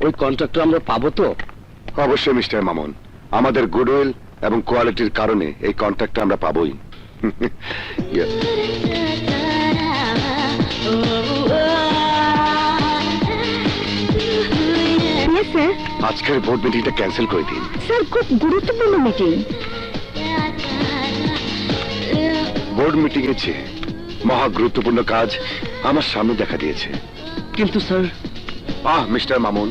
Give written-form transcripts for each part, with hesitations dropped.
ওই কন্ট্রাক্টর আমরা পাবো তো? অবশ্যই মিস্টার মামুন, আমাদের গুডউইল এবং কোয়ালিটির কারণে এই কন্ট্রাক্ট আমরা পাবোই। Yes. Yes, sir. আজকের বোর্ড মিটিংটা ক্যান্সেল করে দিন। স্যার, খুব গুরুত্বপূর্ণ মিটিং। বোর্ড মিটিং এ চেয়ে মহা গুরুত্বপূর্ণ কাজ আমার সামনে দেখা দিয়েছে। কিন্তু স্যার, মিস্টার মামুন,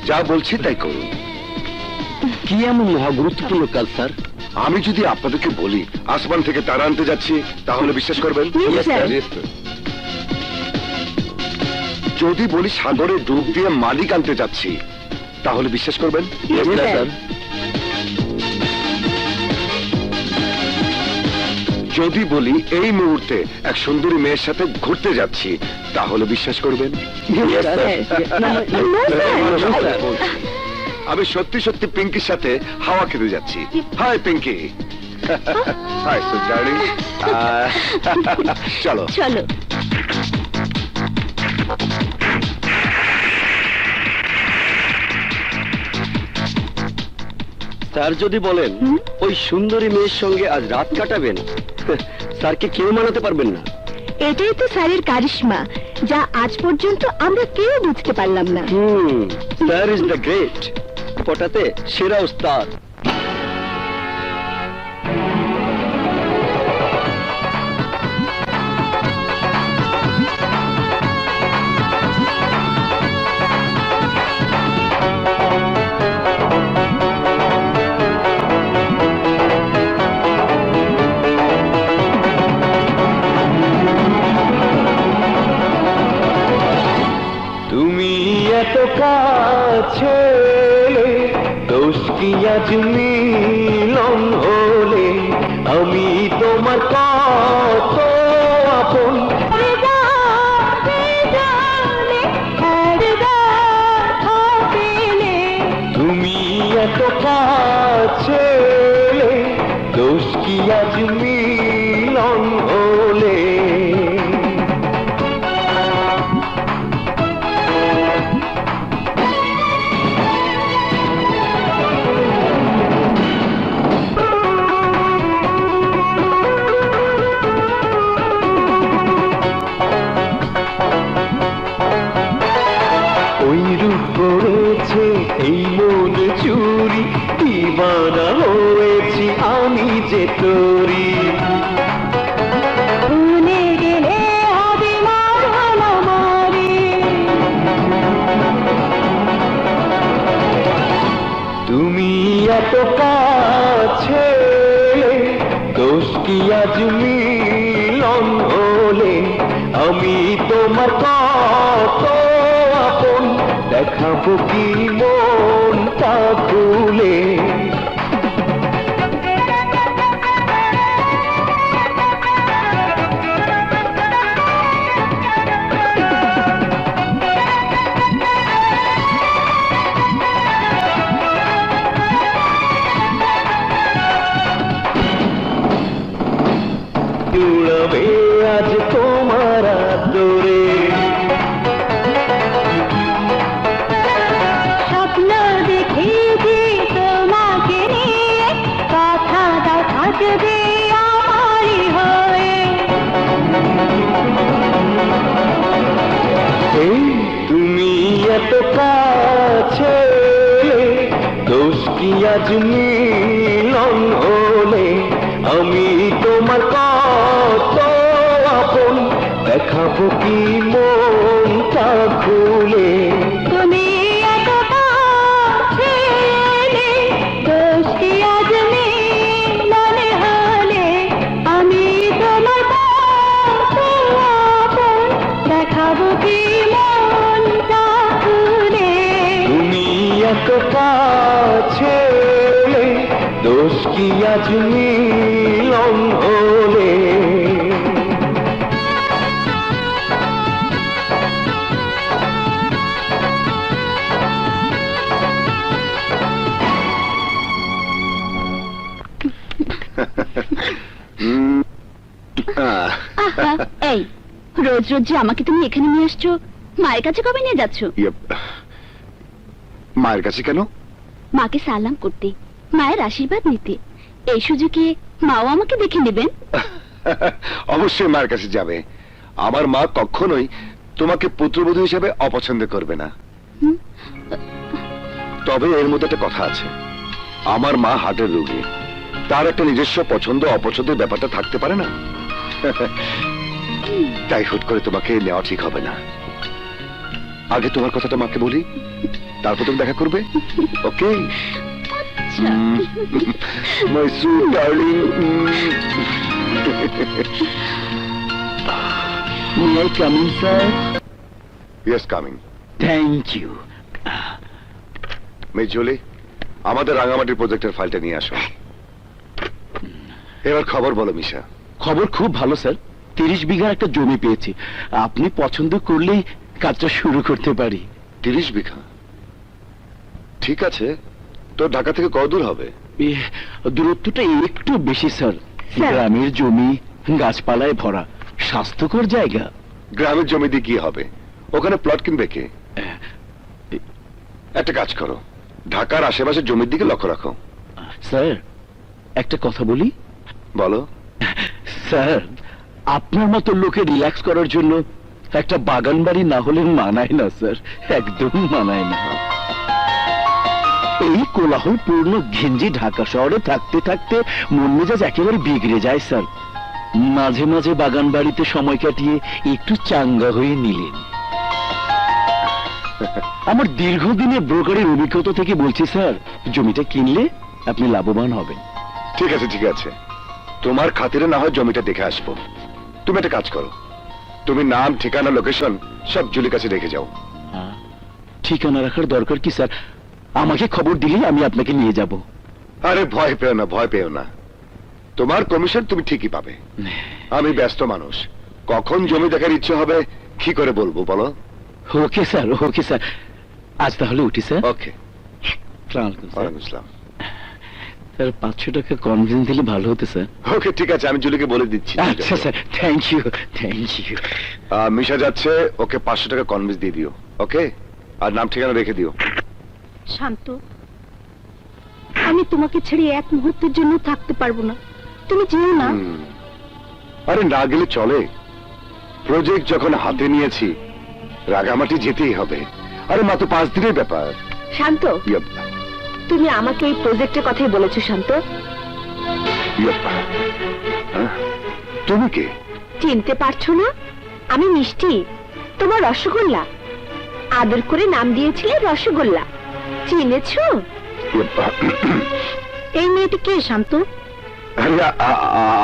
যা বলছি তাই করুন। কি এমন মহা গুরুত্বপূর্ণ কাজ স্যার? আমি যদি আপনাদেরকে বলি আসমান থেকে তারা আনতে যাচ্ছি, তাহলে বিশ্বাস করবেন? Yes, sir. যদি বলি সাগরে ডুব দিয়ে মালিক আনতে যাচ্ছি, তাহলে বিশ্বাস করবেন? Yes, sir. যদি বলি এই মুহূর্তে এক সুন্দরী মেয়ের সাথে ঘুরতে যাচ্ছি, তাহলে বিশ্বাস করবেন? Yes, sir. No, sir. আমি সত্যি সত্যি পিঙ্কির সাথে হাওয়া খেতে যাচ্ছি। হাই পিঙ্কি। হাই সুজানি। চলো চলো। স্যার যদি বলেন ওই সুন্দরী মেয়ের সঙ্গে আজ রাত কাটাবেন, স্যারকে কেউ মানাতে পারবেন না। এটাই তো স্যারের কারিশমা, যা আজ পর্যন্ত আমরা কেউ বুঝতে পারলাম না। স্যার ইজ দ্য গ্রেট, পটাতে সেরা উস্তাদ। তুমি এত কাছে দোষ কি আজ মিলন হলে, আমি তোমার কত আপন। তুমি এত কাছে দোষ কি আজ মিলন হলে। ওই রূপ করেছে এই মন চুরি, দিবানা হয়েছি আমি যে তোরি। ভুলে গেলে হবে মারামারি। তুমি এত কাছে দোষ কি আজ মিলন হলে, আমি তোমার কত আপন। দেখাবো কি মনটা খুলে। উড়াবে আজ তোমার আদরে, স্বপ্ন দেখেছি তোমাকে নিয়ে, কথাটা থাকবে আমারই হয়ে। এই তুমি এত কাছে দোষ কি আজ মিলন হলে, আমি তোমার কত আপন। দেখাবো কি মনটা খুলে। তুমি এত কাছে এলে, দোষ কি আজ মিলন হলে, আমি তোমার কত আপন। দেখাবো কি মনটা খুলে। তুমি এত কাছে দোষ কি আজ মিলন হলে। এই রোজ রোজ যে আমাকে তুমি এখানে নিয়ে আসছো, মায়ের কাছে কবে নিয়ে যাচ্ছ? মায়ের কাছে কেন? মাকে সালাম করতে, মায়ের আশীর্বাদ নিতে। এই সুযোগে মাও আমাকে দেখে নেবেন। অবশ্যই মায়ের কাছে যাবে। আমার মা কখনোই তোমাকে পুত্রবধূ হিসেবে অপছন্দ করবে না। হুম। তবে এর মধ্যে একটা কথা আছে, আমার মা হার্টের রোগী, তার একটা নিজস্ব পছন্দ অপছন্দের ব্যাপারটা থাকতে পারে না। তাই হুট করে তোমাকে নেওয়া ঠিক হবে না। আগে তোমার কথাটা মাকে বলি, তারপর তুমি দেখা করবে। Okay my sweet darling. May I come in, sir? Yes coming. Thank you. Miss Julie, আমাদের রাঙামাটির প্রজেক্টের ফাইলটা নিয়ে আসো। এবার খবর বলো মিশা। খবর খুব ভালো স্যার, 30 বিঘার একটা জমি পেয়েছি। আপনি পছন্দ করলেই কাজটা শুরু করতে পারি। 30 বিঘা? ঠিক আছে, তো ঢাকা থেকে কত দূর হবে? দূরত্বটা একটু বেশি স্যার। স্যার। গ্রামের জমি গাছপালায় ভরা, স্বাস্থ্যকর জায়গা। গ্রামের জমি দিয়ে কি হবে? ওখানে প্লট কিনবে কে? একটা কাজ করো, ঢাকার আশেপাশে জমির দিকে লক্ষ্য রাখো। স্যার, একটা কথা বলি। বলো। স্যার, আপনার মতো লোকে রিল্যাক্স করার জন্য একটা বাগান বাড়ি না হলে মানায় না স্যার, একদম মানায় না। এই কোলাহল পূর্ণ ঘিঞ্জি ঢাকা শহরে থাকতে থাকতে মন মেজাজ একেবারে বিগড়ে যায় স্যার। মাঝে মাঝে বাগান বাড়িতে সময় কাটিয়ে একটু চাঙ্গা হয়ে নিলেন। আমার দীর্ঘদিনের ব্রোকারের অভিজ্ঞতা থেকে বলছি স্যার, জমিটা কিনলে আপনি লাভবান হবেন। ঠিক আছে ঠিক আছে, তোমার খাতিরে না হয় জমিটা দেখে আসবো। তুমি একটা কাজ করো, তুমি নাম ঠিকানা লোকেশন সব জুলির কাছে রেখে যাও। ঠিকানা রাখার দরকার কি স্যার? আমাকে খবর দিলেই আমি আপনাকে নিয়ে যাব। আরে ভয় পেও না, ভয় পেও না, তোমার কমিশন তুমি ঠিকই পাবে। আমি ব্যস্ত মানুষ, কখন জমি দেখার ইচ্ছে হবে কি করে বলবো বলো? Okay sir, okay sir. আজ তাহলে উঠি স্যার। ওকে। আসসালামু আলাইকুম স্যার। ওয়ালাইকুম আসসালাম। স্যার 500 টাকা কনভেন্স দিলে ভালো হতো স্যার। ওকে ঠিক আছে, আমি জুলিকে বলে দিচ্ছি। আচ্ছা sir, thank you, thank you. Misha যাচ্ছে, ওকে 500 টাকা কনভিন্স দিয়ে দিও। ওকে, আর নাম ঠিকানা রেখে দিও। শান্ত, আমি তোমাকে ছেড়ে এক মুহূর্তের জন্য থাকতে পারবো না। তুমি যেও না। হুম। আরে না গেলে চলে, প্রজেক্ট যখন হাতে নিয়েছি রাগামাটি যেতেই হবে। আরে মাত্র 5 দিনের ব্যাপার। শান্ত, ইয়াপ, তুমি আমাকে এই প্রজেক্টের কথাই বলেছো শান্ত। ইয়াপ। হ্যাঁ? তুমি কে? চিনতে পারছো না? আমি মিষ্টি, তোমার রসগোল্লা। আদর করে নাম দিয়েছিলে রসগোল্লা। চিনেছো? ইয়াপ। এই মেয়েটি কে শান্ত? আরে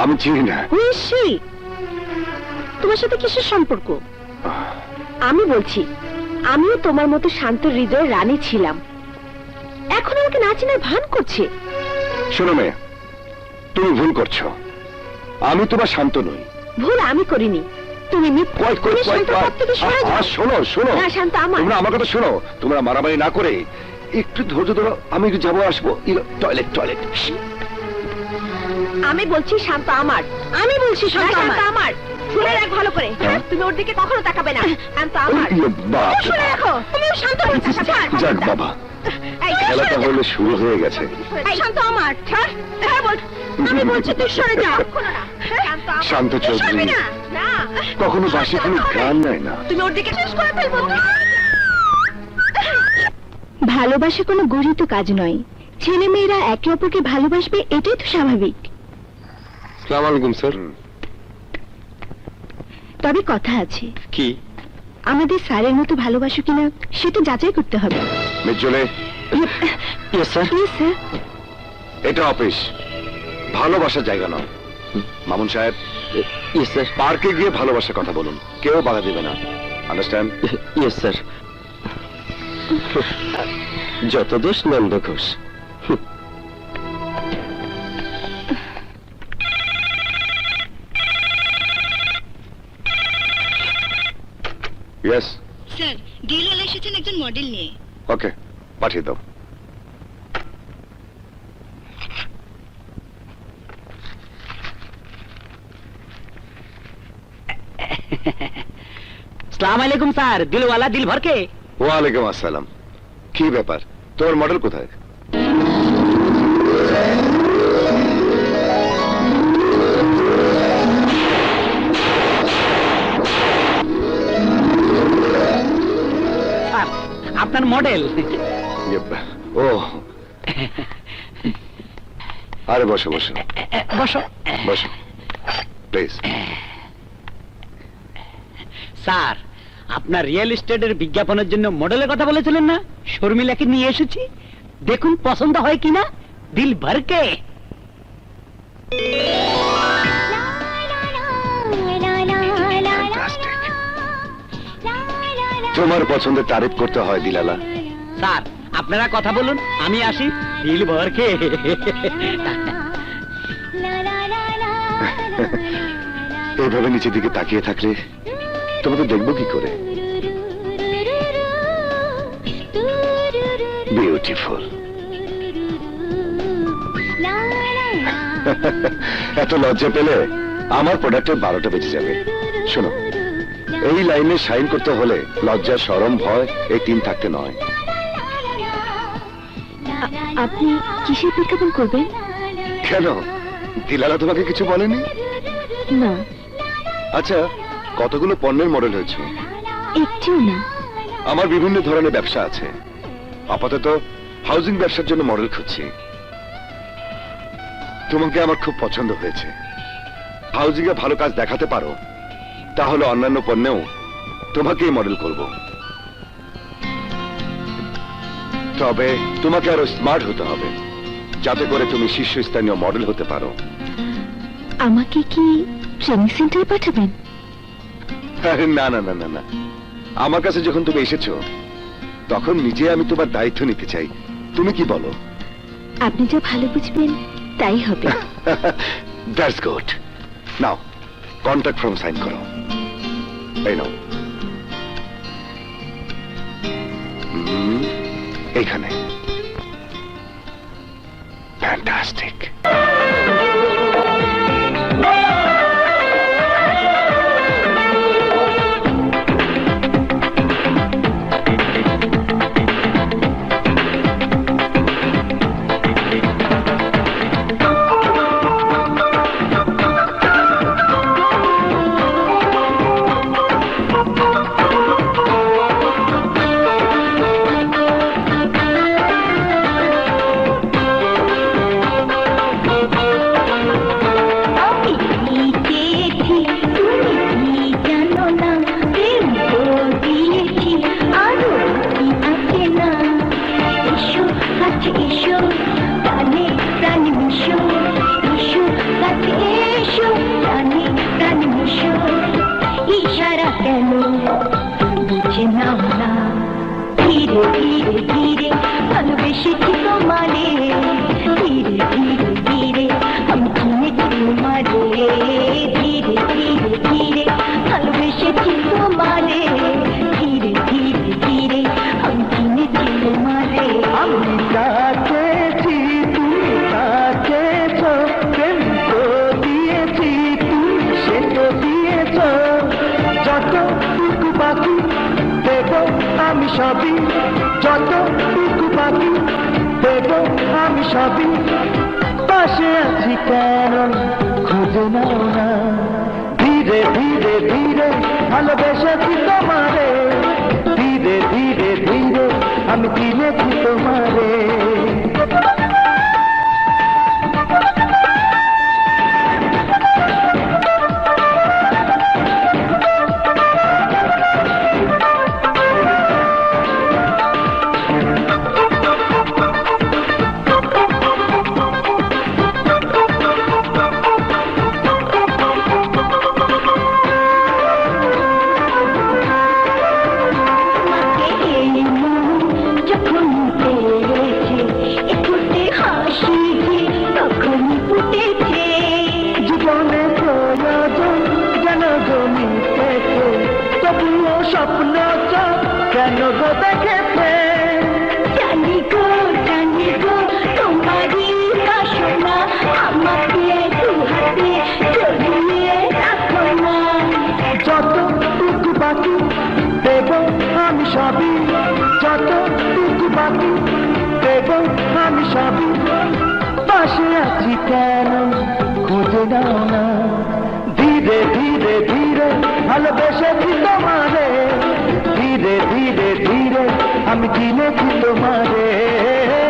আমি চিনি না। ঐশী, তোমার সাথে কিসের সম্পর্ক? আমি বলছি, আমিও তোমার মতো শান্ত হৃদয়ের রানী ছিলাম। এখন আমাকে না চেনার ভান করছে। শোনো মেয়ে, তুমি ভুল করছো। আমি তোমার শান্ত নই। ভুল আমি করিনি, তুমি কই কই কই শান্ত পথ থেকে সরে যাও। শোনো শোনো, না, শান্ত আমার। তোমরা আমার কথা শোনো। তোমরা মারামারি না করে একটু ধৈর্য ধরো, আমি একটু যাবো আসবো। Toilet toilet. আমি বলছি শান্ত আমার। আমি বলছি শান্ত আমার। শুনে রাখ ভালো করে, তুমি ওর দিকে কখনো তাকাবে না। শান্ত আমার। বাপ, শুনে রাখো, তুমিও শান্ত বলছি। যাক বাবা, খেলাটা হলে শুরু হয়ে গেছে। শান্ত আমার। ছাড়, ছাড় বল। আমি বলছি তুই সরে যা। শান্ত চৌধুরী কখনো বাসে কোনো গান নেয় না। তুমি ওর দিকে শেষ করে ফেলবো। ভালোবাসা কোনো গরিত কাজ নয়। ছেলে মেয়েরা একে অপরকে ভালোবাসবে, এটাই তো স্বাভাবিক। আসসালামু আলাইকুম স্যার। তবে কথা আছে, কি? আমাদের স্যারের মতো ভালোবাসো কিনা সেটা যাচাই করতে হবে। মির্জলে, ইয়েস স্যার। Please sir. এটা অফিস, ভালোবাসার জায়গা নয়। মামুন সাহেব, ইয়েস স্যার। পার্কে গিয়ে ভালোবাসার কথা বলুন, কেউ বাধা দেবে না। আন্ডারস্ট্যান্ড? Yes sir. যত দোষ Nanda Ghosh. Yes. Sir, dealer এসেছেন একজন মডেল নিয়ে। ওকে, পাঠিয়ে দাও। अस्सलाम वालेकुम सर, दिल वाला दिल भर के। ওয়ালাইকুম আসসালাম। কি ব্যাপার, তোমার মডেল কোথায়? আপনার মডেল। ও আরে বসো বসো বসো। বসো প্লিজ। স্যার, আপনার রিয়েল এস্টেটের বিজ্ঞাপনের জন্য মডেলের কথা বলেছিলেন না? শর্মিলাকে নিয়ে এসেছি, দেখুন পছন্দ হয় কিনা। দিল ভরকে। তোমার পছন্দের তারিফ করতে হয় দিলালা। স্যার, আপনারা কথা বলুন, আমি আসি। দিল ভরকে। এইভাবে নিচের দিকে তাকিয়ে থাকলে তোমাকে দেখবো কি করে? বিউটিফুল। এত লজ্জা পেলে আমার প্রোডাক্টের 12টা বেঁচে যাবে। শোনো, এই লাইনে শাইন করতে হলে লজ্জা, শরম, ভয় এই 3 থাকতে নয়। আপনি কিসের বিজ্ঞাপন করবেন? কেন, দিলালা তোমাকে কিছু বলেনি? না, আচ্ছা, কতগুলো পণ্যের মডেল হয়েছে? একটিও না। আমার বিভিন্ন ধরনের ব্যবসা আছে, আপাতত হাউজিং ব্যবসার জন্য মডেল খুঁজছি। তোমাকে আমার খুব পছন্দ হয়েছে। হাউজিং এ ভালো কাজ দেখাতে পারো, তাহলে অন্যান্য পণ্যেও তোমাকেই মডেল করব। তবে তোমাকে আরো স্মার্ট হতে হবে, যাতে করে তুমি শীর্ষস্থানীয় মডেল হতে পারো। আমাকে কি ট্রেনিং সেন্টারে পাঠাবেন? আরে না না না না না, আমার কাছে যখন তুমি এসেছো তখন নিজে আমি তোমার দায়িত্ব নিতে চাই। তুমি কি বলো? আপনি যা ভালো বুঝবেন তাই হবে। That's good. নাও কন্ট্রাক্ট ফর্ম সাইন করো। এই নাও। এইখানে। ফ্যান্টাস্টিক। ধীরে ধীরে ধীরে ভালোবেসেছি তোমারে, ধীরে ধীরে ধীরে আমি চিনেছি তোমারে, ধীরে ধীরে ধীরে ভালোবেসেছি তোমারে, ধীরে ধীরে ধীরে আমি চিনেছি তোমারে। আমি কাছেছি, তুমি কাছেছো, প্রেম তো দিয়েছি, তুমি সে তো দিয়েছ। যতটুকু বাকি দেবো আমি সবই, যতটুকু বাকি দেবো আমি সবই। পাশে আছি কেন খুঁজে নাও না, ধীরে ধীরে ধীরে ভালোবেসেছি তোমারে, ধীরে ধীরে ধীরে আমি চিনেছি তোমারে। স্বপ্ন কেন গো দেখেছে, জানি গো তোমারই বাসনা, আমাকে দু হাতে জড়িয়ে রাখো না। যতটুকু বাকি দেব আমি সবই, যতটুকু বাকি দেব আমি সবই, পাশে আছি কেন খুঁজে নাও না। ধীরে ধীরে ধীরে ভালোবেসেছি তোমারে, ধীরে ধীরে ধীরে আমি চিনেছি তোমারে।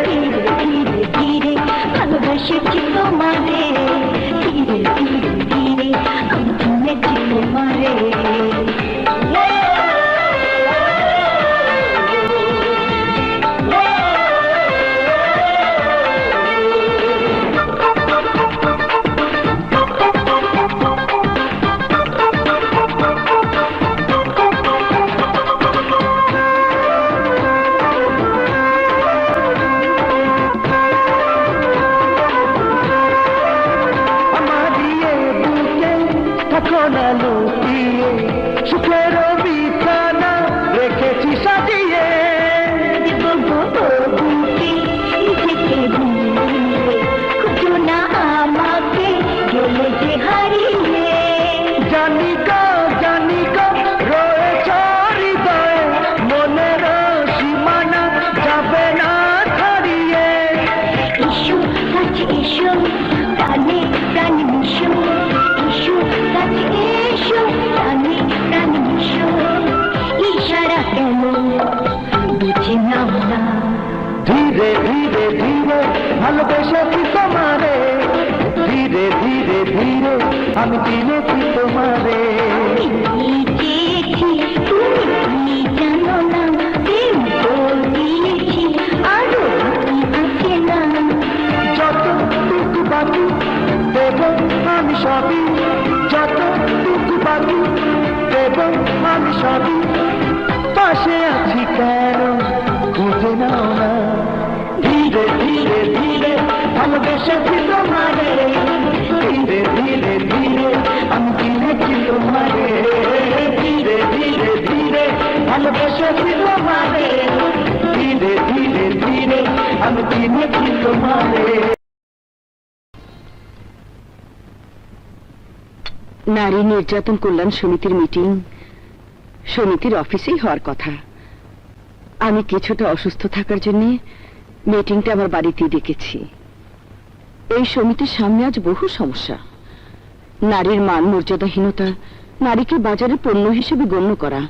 ধীরে ধীরে ধীরে ভালোবেসেছি তোমারে, ধীরে ধীরে ধীরে আমি চিনেছি তোমারে। আমার দিয়ে বুকে থাকো না লুকিয়ে, সুখের বিছানা রেখেছি সাজিয়ে। বুকে নিজেকে ভুলে খুঁজো না আমাকে গেলে যে হারিয়ে। জানি গো রয়েছ হৃদয়ে, মনের সীমানা যাবে না ছাড়িয়ে। এসো কাছে এসো, প্রাণে প্রাণে মিশো, এসো কাছে এসো, প্রাণে প্রাণে মিশো। ইশারা কেন বুঝে নাও না, ধীরে ধীরে ধীরে ভালোবেসেছি তোমারে, ধীরে ধীরে ধীরে আমি চিনেছি তোমারে। আমি চেয়েছি তুমি কি জানো না, প্রেম দিয়েছি আরো বাকি আছে না। যতটুকু বাকি দেব আমি সবই, যতটুকু বাকি দেব আমি সবই, পাশে আছি কেন খুঁজে নাও না। ধীরে ধীরে ধীরে ভালোবেসেছি তোমারে, ধীরে ধীরে ধীরে আমি চিনেছি তোমারে, ধীরে ধীরে ধীরে ভালোবেসেছি তোমারে, ধীরে ধীরে ধীরে আমি চিনেছি তোমারে। নারী নির্যাতন কল্যাণ সমিতির মিটিং সমিতির অফিসেই হওয়ার কথা। আমি কিছুটা অসুস্থ থাকার জন্য মিটিংটা আমার বাড়িতেই ডেকেছি। এই সমিতির সামনে আজ বহু সমস্যা। নারীর মান মর্যাদাহীনতা, নারীকে বাজারে পণ্য হিসেবে গণ্য করা,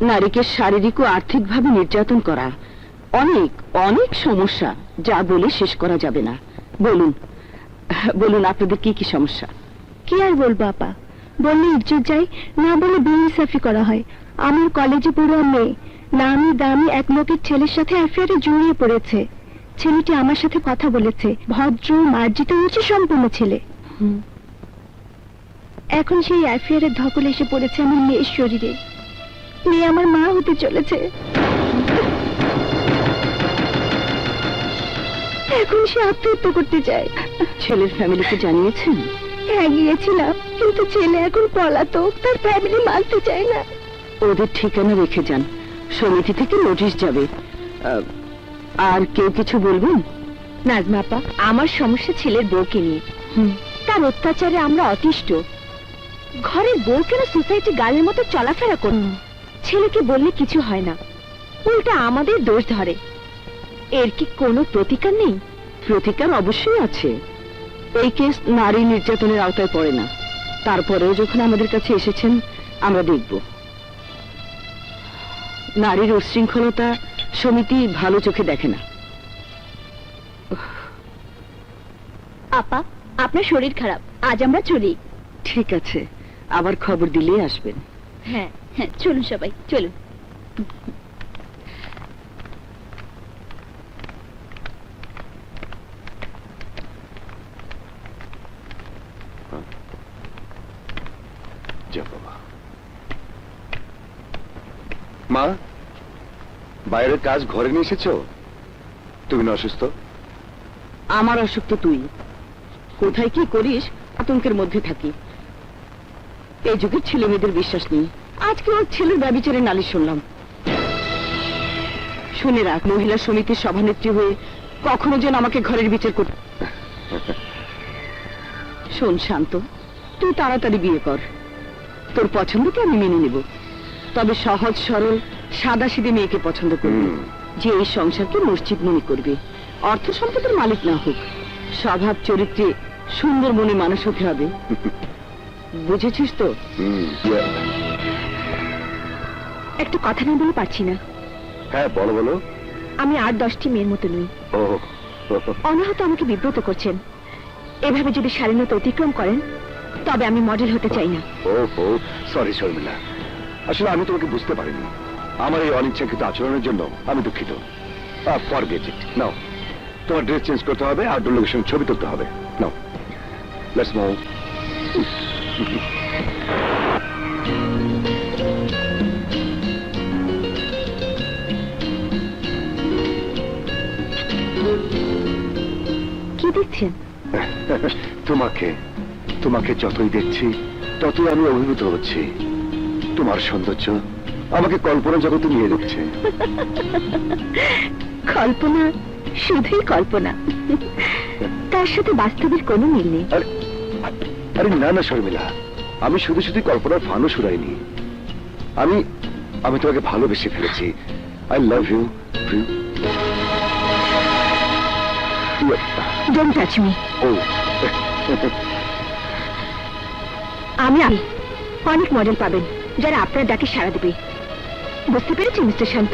নারীকে শারীরিক ও আর্থিকভাবে নির্যাতন করা, অনেক অনেক সমস্যা যা বলে শেষ করা যাবে না। বলুন বলুন আপনাদের কি কি সমস্যা? কি আর বলবো আপা, বললে ইজ্জত যায়, না বলে বেইনসাফি করা হয়। আমার কলেজে পড়ুয়া মেয়ে নামি দামি এক লোকের ছেলের সাথে অ্যাফেয়ারে জড়িয়ে পড়েছে। ছেলেটি আমার সাথে কথা বলেছে, ভদ্র মার্জিত রুচি সম্পন্ন ছেলে। এখন সেই অ্যাফেয়ারের ধকল এসে পড়েছে আমার মেয়ের শরীরে। মেয়ে আমার মা হতে চলেছে। এখন সে আত্মহত্যা করতে চায়। ছেলের ফ্যামিলিকে জানিয়েছেন? হ্যাঁ গিয়েছিলাম, কিন্তু ছেলে এখন পলাতক, তার ফ্যামিলি মানতে চায় না। ওদের ঠিকানা রেখে যান, সমিতি থেকে নোটিশ যাবে। আর কেউ কিছু বলবেন? নাজমা আপা, আমার সমস্যা ছেলের বউকে নিয়ে। তার অত্যাচারে আমরা অতিষ্ঠ। ঘরের বউ কেন সোসাইটি গালের মতো চলাফেরা করুন? ছেলেকে বললে কিছু হয় না, উল্টা আমাদের দোষ ধরে। এর কি কোনো প্রতিকার নেই? প্রতিকার অবশ্যই আছে। এই কেস নারী নির্যাতনের আওতায় পড়ে না, তারপরেও যখন আমাদের কাছে এসেছেন আমরা দেখব। নারীর উচ্ছৃঙ্খলতা সমিতি ভালো চোখে দেখে না। আপা, আপনার শরীর খারাপ, আজ আমরা চলি। ঠিক আছে, আবার খবর দিলেই আসবেন। হ্যাঁ হ্যাঁ, চলুন সবাই চলুন। যা বাবা। মা, বাইরের কাজ ঘরে নিয়ে এসেছো? তুমি না অসুস্থ? আমার অসুখ তো তুই। কোথায় কি করিস আতঙ্কের মধ্যে থাকি। এই যুগের ছেলে মেয়েদের বিশ্বাস নেই। আজকে ওর ছেলের ব্যভিচারে নালিশ শুনলাম। শুনে রাখ, মহিলা সমিতির সভানেত্রী হয়ে কখনো যেন আমাকে ঘরের বিচার করতে। শোন শান্ত, তুই তাড়াতাড়ি বিয়ে কর। তোর পছন্দকে আমি মেনে নেব, তবে সহজ সরল সাদাসিধে মেয়েকে পছন্দ করবি। যে এই সংসারকে মসজিদ মনে করবে, অর্থ সম্পদের মালিক না হোক, স্বভাব চরিত্রে সুন্দর মনে মানুষ হতে হবে। বুঝেছিস তো? একটা কথা না বলে পারছি না। হ্যাঁ বলো বলো। আমি 8-10টি মেয়ের মতো নই। ও অনাহত আমাকে বিব্রত করছেন। এভাবে যদি শালীনতা অতিক্রম করেন তবে আমি মডেল হতে চাই না। ও সরি শর্মিলা, আসলে আমি তোমাকে বুঝতে পারিনি। আমার এই অনিচ্ছাকৃত আচরণের জন্য আমি দুঃখিত। Forget it. নাও তোমার ড্রেস চেঞ্জ করতে হবে, আউটডোর লোকেশন ছবি তুলতে হবে। Now let's move. কি দেখছেন? তোমাকে তোমাকে যতই দেখছি ততই আমি অভিভূত হচ্ছি। তোমার সৌন্দর্য আমাকে কল্পনা জগতে নিয়ে যাচ্ছে। কল্পনা শুধুই কল্পনা, তার সাথে বাস্তবের কোনো মিল নেই। আরে না না শর্মিলা, আমি শুধু শুধু কল্পনার ফানও শুরাইনি। আমি আমি তোমাকে ভালোবেসে ফেলেছি। I love you. Don't touch me. ও আমি অনেক মডেল পাবেন যারা আপনার ডাকে সাড়া দেবে। বুঝতে পেরেছেন মিস্টার শান্ত?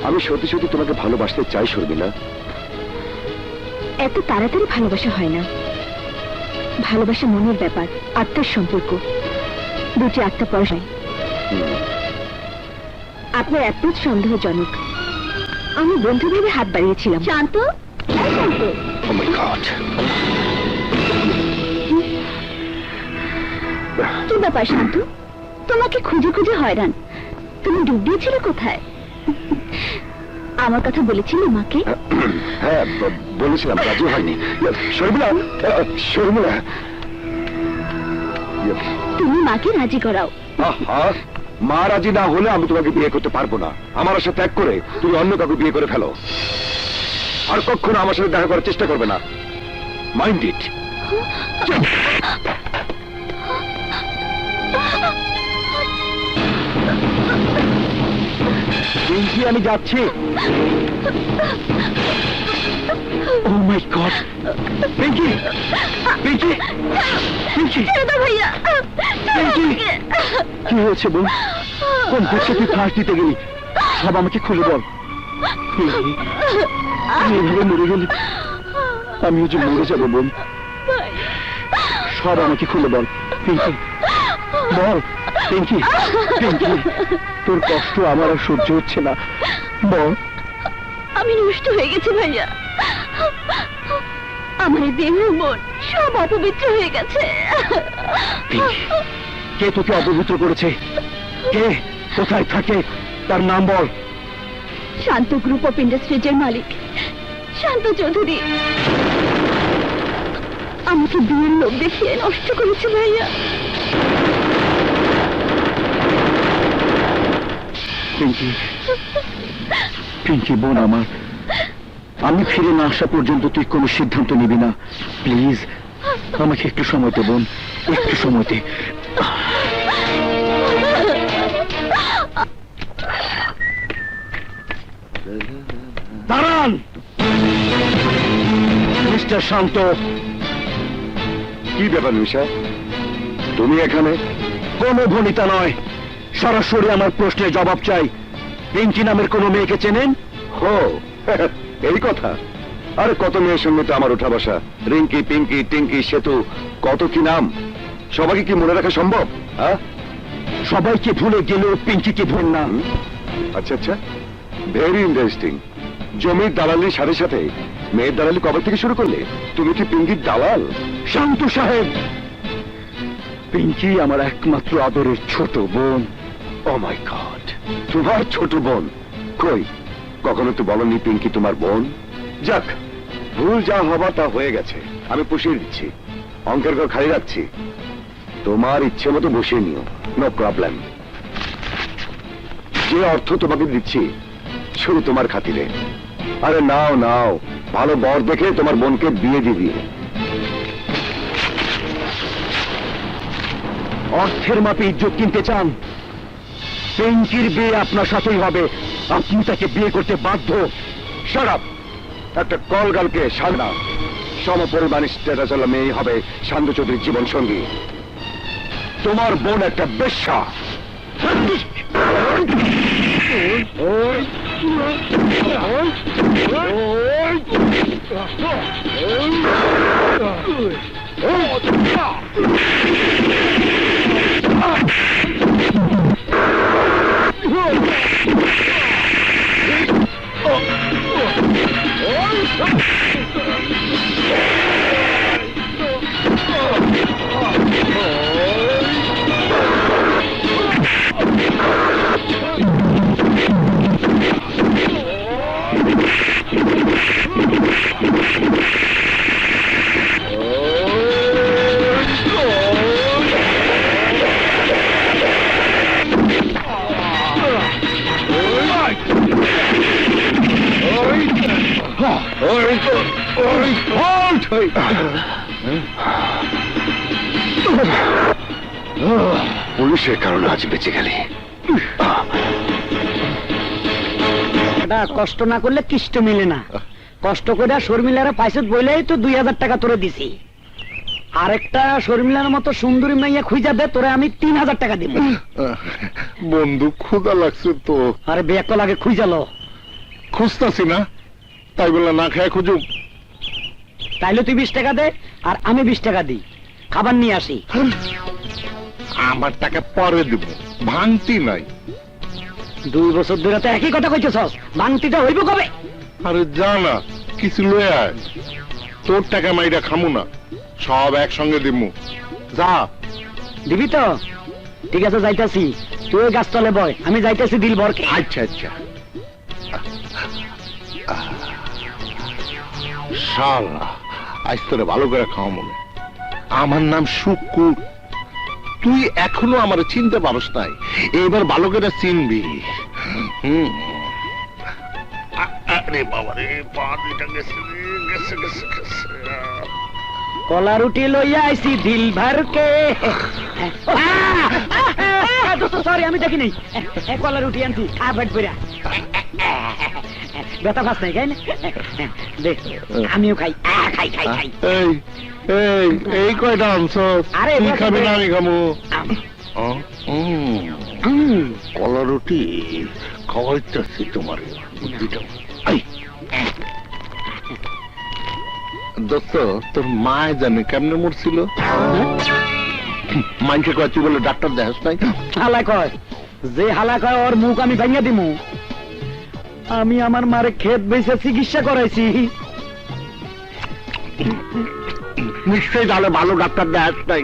আমি সত্যি সত্যি তোমাকে ভালোবাসতে চাই শর্মিলা। এত তাড়াতাড়ি ভালোবাসা হয় না। ভালোবাসা মনের ব্যাপার, আত্মার সম্পর্ক। দুটি আত্মা পরশায়। আপনার অ্যাপ্রোচ সন্দেহজনক। আমি বন্ধু ভেবে হাত বাড়িয়েছিলাম। শান্ত, হ্যাঁ শান্ত। Oh my God! কি ব্যাপার শান্ত? তোমাকে খুঁজে খুঁজে হয়রান। তুমি ডুব দিয়েছিলে কোথায়? আমার কথা বলেছিলে মাকে? হ্যাঁ বলেছিলাম, রাজি হয়নি। শর্মিলা, শর্মিলা, তুমি মাকে রাজি করাও। আহা, মা রাজি না হলে আমি তোমাকে বিয়ে করতে পারবো না। আমার আশা ত্যাগ করে তুমি অন্য কাউকে বিয়ে করে ফেলো। আর কখনো আমার সাথে দেখা করার চেষ্টা করবে না। Mind it. আমি যাচ্ছি। ও মাই গড, পিঙ্কি, পিঙ্কি, পিঙ্কি, ভাইয়া, পিঙ্কি, কি হয়েছে বোন? কোন পক্ষে তুই ফাঁস দিতে গেলি? সব আমাকে খুলে বল। পিঙ্কি, তুই এভাবে মরে গেলি, আমিও যে মরে যাবো বোন। সব আমাকে খুলে বল পিঙ্কি, বল পিঙ্কি। পিঙ্কি, তোর কষ্ট আমার আর সহ্য হচ্ছে না, বল। আমি নষ্ট হয়ে গেছি ভাইয়া। আমার দেহ মন সব অপবিত্র হয়ে গেছে। পিঙ্কি, কে তোকে অপবিত্র করেছে? কে? কোথায় থাকে? তার নাম বল। শান্ত গ্রুপ অফ ইন্ডাস্ট্রিজের মালিক শান্ত চৌধুরী আমাকে বিয়ের লোক দেখিয়ে নষ্ট করেছে ভাইয়া। পিঙ্কি, পিঙ্কি বোন আমার, আমি ফিরে না আসা পর্যন্ত তুই কোনো সিদ্ধান্ত নিবি না, প্লিজ। আমাকে একটু সময় দে বোন, একটু সময় দে। দাঁড়ান মিস্টার শান্ত। কি ব্যাপার নিশা, তুমি এখানে? কোনো ভনিতা নয়, সরাসরি আমার প্রশ্নের জবাব চাই। পিঙ্কি নামের কোনো মেয়েকে চেনেন? হো, এই কথা। আরে কত মেয়ের সঙ্গে তো আমার ওঠা বসা। রিঙ্কি, পিঙ্কি, টিঙ্কি, সেতু, কত কি নাম। সবাইকে কি মনে রাখা সম্ভব? হ্যাঁ, সবাইকে ভুলে গেলেও পিঙ্কিকে ভুল না। আচ্ছা আচ্ছা, ভেরি ইন্টারেস্টিং। জমির দালালির সাথে সাথে মেয়ের দালালি কবে থেকে শুরু করলে? তুমি কি পিঙ্কির দালাল? শান্ত সাহেব, পিঙ্কি আমার একমাত্র আদরের ছোট বোন। ও মাই গড, তোমার ছোট বোন? কই, কখনো তো বলনি পিঙ্কি তোমার বোন। যাক, ভুল যা হবার তা হয়ে গেছে, আমি পুষিয়ে দিচ্ছি। অঙ্কের ঘর খালি রাখছি, তোমার ইচ্ছে মতো বসিয়ে নিও, নো প্রবলেম। যে অর্থ তোমাকে দিচ্ছি শুধু তোমার খাতিরে। আরে নাও নাও, ভালো বর দেখে তোমার বোনকে বিয়ে দিবি। অর্থের মাপে ইজ্জত কিনতে চান? পিঙ্কির বিয়ে আপনার সাথেই হবে। আপনি তাকে বিয়ে করতে বাধ্য। Shut up! একটা কলগালকে সাজনা সমপরিমাণ স্ট্যাটাস হলো মেয়ে হবে শান্ত চৌধুরীর জীবন সঙ্গী। তোমার বোন একটা বেশ্যা। পুলিশের কারণে আজ বেঁচে গেলে। এটা কষ্ট না করলে কিষ্ট মিলে না। কষ্ট করে শর্মিলারা পাইছত বইলেই তো 2000 টাকা তোরে দিছি। আরেকটা শর্মিলার মতো সুন্দরী মাইয়া খুঁজা দে, তোরে আমি 3000 টাকা দিব। বন্ধু ক্ষুধা লাগছে তো। আরে বেক লাগে খুঁজালো। খুঁজতাছি না, তাই বলে না খেয়ে খুঁজুক। তাইলে তুই 20 টাকা দে আর আমি 20 টাকা দিই, খাবার নিয়ে আসি। আমার টাকা পরে দিব, ভাঙতি নাই। 2 বছর ধরে তো একই কথা কইতেছস, ভাঙতিটা হইব কবে? আরে জানা কিছু লয়ে আয়, তোর টাকা মাইরা খামু না, সব একসঙ্গে দিমু। যা। দিবি তো? ঠিক আছে, যাইতাছি। তুই ওই গাছতলে বয়, আমি যাইতাছি দিলবরকে। আচ্ছা আচ্ছা। শালা আজ তোরে ভালো করে খাওয়া মনে। আমার নাম শুক্কুর, তুই এখনো আমার চিনতে পারস নাই, এবার ভালো করে চিনবি। আরে বাবা রে, পা দুইটা গেছে গেছে গেছে গেছে। কলা রুটি লইয়া আইছি দিলভরকে। সরি, আমি দেখি নাই। কলা রুটি আনছি, খা পেট ভরা। ব্যথা ফাস নাই খাই না? দেখ আমিও খাই। খাই খাই খাই। এই এই এই কয়টা আনছ? আরে, তুই বস, খাবি না বস। আমি খাবো? হুম। কলা রুটি খাওয়াইতেছি তোমার বুদ্ধিটা। দোস্ত, তোর মা জানে কেমনে মরছিল? মাইনকে কয় তুই বলে ডাক্তার দেখাস নাই? হালা কয়, যে হালা কয় ওর মুখ আমি ভাঙিয়া দিমু। আমি আমার মারে ক্ষেত বেচে চিকিৎসা করাইছি। নিশ্চয়ই তাহলে ভালো ডাক্তার দেখাস নাই।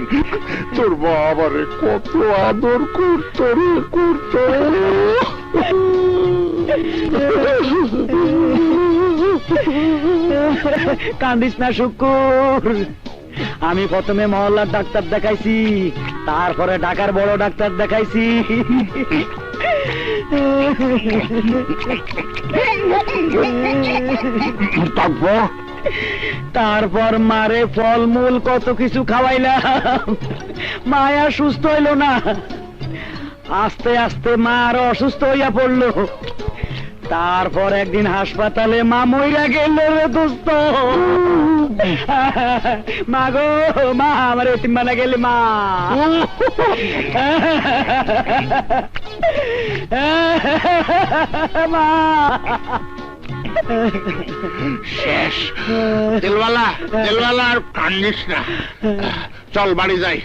তোর বাবারে কত আদর করতো রে, করতো। কান্দিস না শুকুর, আমি প্রথমে মহল্লার ডাক্তার দেখাইছি, তারপরে ঢাকার বড় ডাক্তার দেখাইছি। তারপর মারে ফলমূল কত কিছু খাওয়াইলাম, মায়া সুস্থ হইল না। আস্তে আস্তে মা আরো অসুস্থ হইয়া পড়লো। তারপর একদিন হাসপাতালে মা মইরা গেল রে দোস্ত। মা গো মা, আমার এতিম বানা গেলে মা। মা শেষ। দিলওয়ালা, দিলওয়ালা আর কান্দিস না, চল বাড়ি যাই।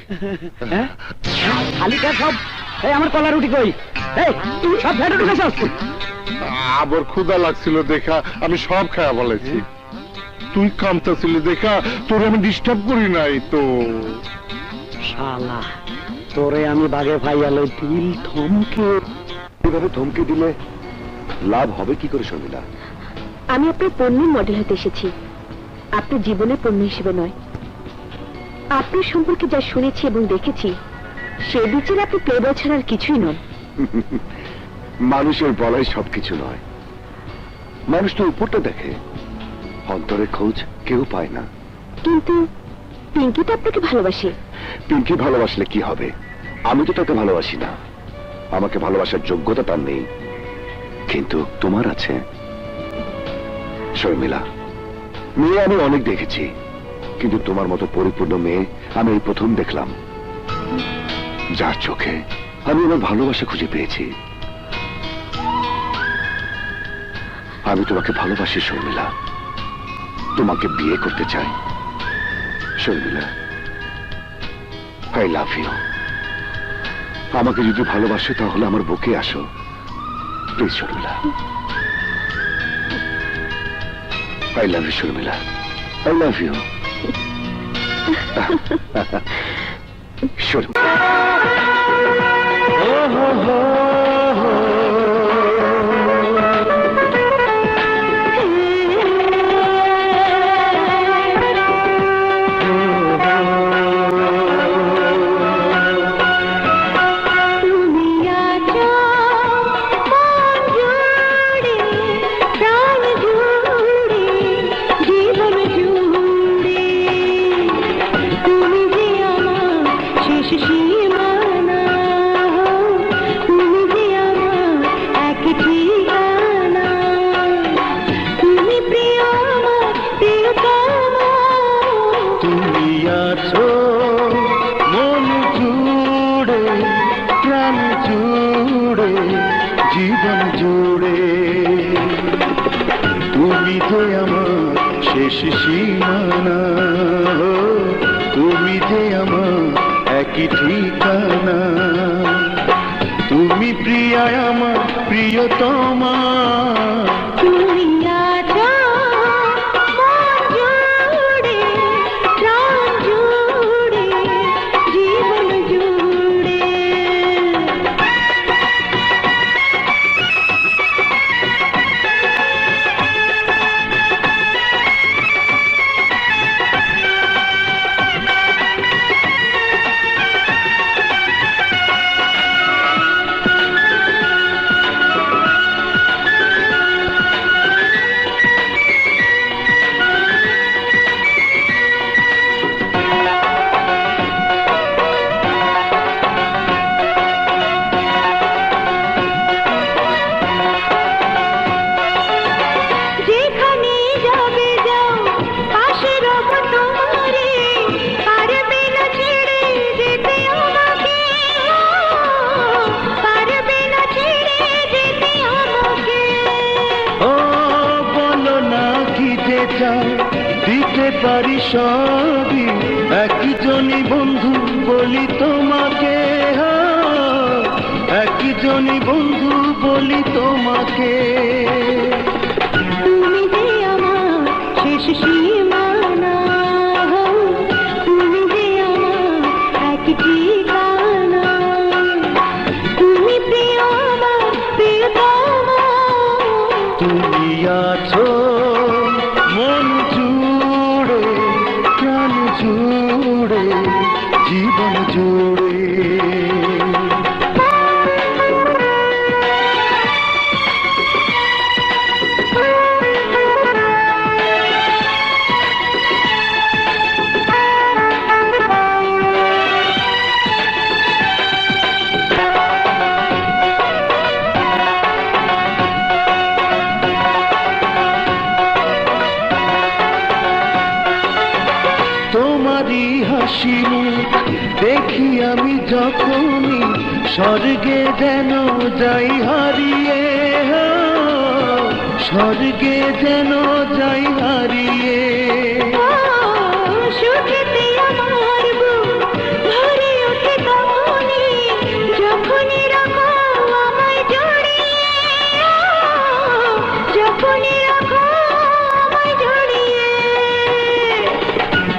খালি খা সব। এই আমার কলা রুটি কই? এই তুই সব ফেটে ঢুকেছস? আবার ক্ষুধা লাগছিল দেখা আমি সব খাওয়া বলেছি। তুই কামতাছিলি দেখা তোর আমি ডিস্টার্ব করি নাই তো। শালা, তোরে আমি বাগে ভাইয়ালো দিল থমকে। এভাবে ধমকে দিলে লাভ হবে কি করে শর্মিলা? আমি আপনার পণ্যের মডেল হতে এসেছি, আপনার জীবনের পণ্য হিসেবে নয়। আপনার সম্পর্কে যা শুনেছি এবং দেখেছি, সে বিচারে আপনি প্লেবয় ছাড়া আর কিছুই নন। মানুষের বলাই সবকিছু নয়। মানুষ তো উপরটা দেখে, অন্তরে খোঁজ কেউ পায় না। কিন্তু পিঙ্কি তো আপনাকে ভালোবাসে। পিঙ্কি ভালোবাসলে কি হবে? আমি তো তাকে ভালোবাসি না। আমাকে ভালোবাসার যোগ্যতা তার নেই, কিন্তু তোমার আছে। শর্মিলা, মেয়ে আমি অনেক দেখেছি, কিন্তু তোমার মতো পরিপূর্ণ মেয়ে আমি এই প্রথম দেখলাম, যার চোখে আমি আমার ভালোবাসা খুঁজে পেয়েছি। আমি তোমাকে ভালোবাসি শর্মিলা, তোমাকে বিয়ে করতে চাই। Sharmila, I love you. আমাকে যদি ভালোবাসো তাহলে আমার বুকে আসো, please Sharmila. I love you Sharmila, I love you. Sharmila, তুমি আছো মন জুড়ে, প্রাণ জুড়ে, জীবন জুড়ে। তুমি যে আমার শেষ সীমানা, তুমি যে আমার এক ঠিকানা। তুমি প্রিয় আমার প্রিয়তমা, তুমি আছো মন জুড়ে, প্রাণ জুড়ে, জীবন জুড়ে। তুমি যে আমার শেষ সীমানা, তুমি যে আমার একই ঠিকানা। তুমি প্রিয়া আমার প্রিয়তমা, তুমি আছো মন জুড়ে, প্রাণ জুড়ে, জীবন জুড়ে। যেখানে যাবে যাও, পাশে রব তোমারে, পারবে না ছেড়ে যেতে আমাকে, পারবে না ছেড়ে যেতে আমাকে। ও বলো না কি যে চাও, দিতে পারি সবই, একজনই বন্ধু বলি তোমাকে। একজনই বন্ধু বলি তোমাকে। তুমি যে আমার শেষ সীমানা, তুমি যে আমার এক ঠিকানা। তুমি প্রিয় আমার প্রিয়তমা, তুমি আছো মন জুড়ে, প্রাণ জুড়ে, জীবন জুড়ে। তোমারই হাসি মুখ দেখি আমি যখনই, স্বর্গে যেন যাই হারিয়ে, স্বর্গে যেন যাই হারিয়ে। সুখেতে আমার বুক ভরে ওঠে তখনই, যখনই রাখো আমায় জড়িয়ে, যখনই রাখো আমায় জড়িয়ে।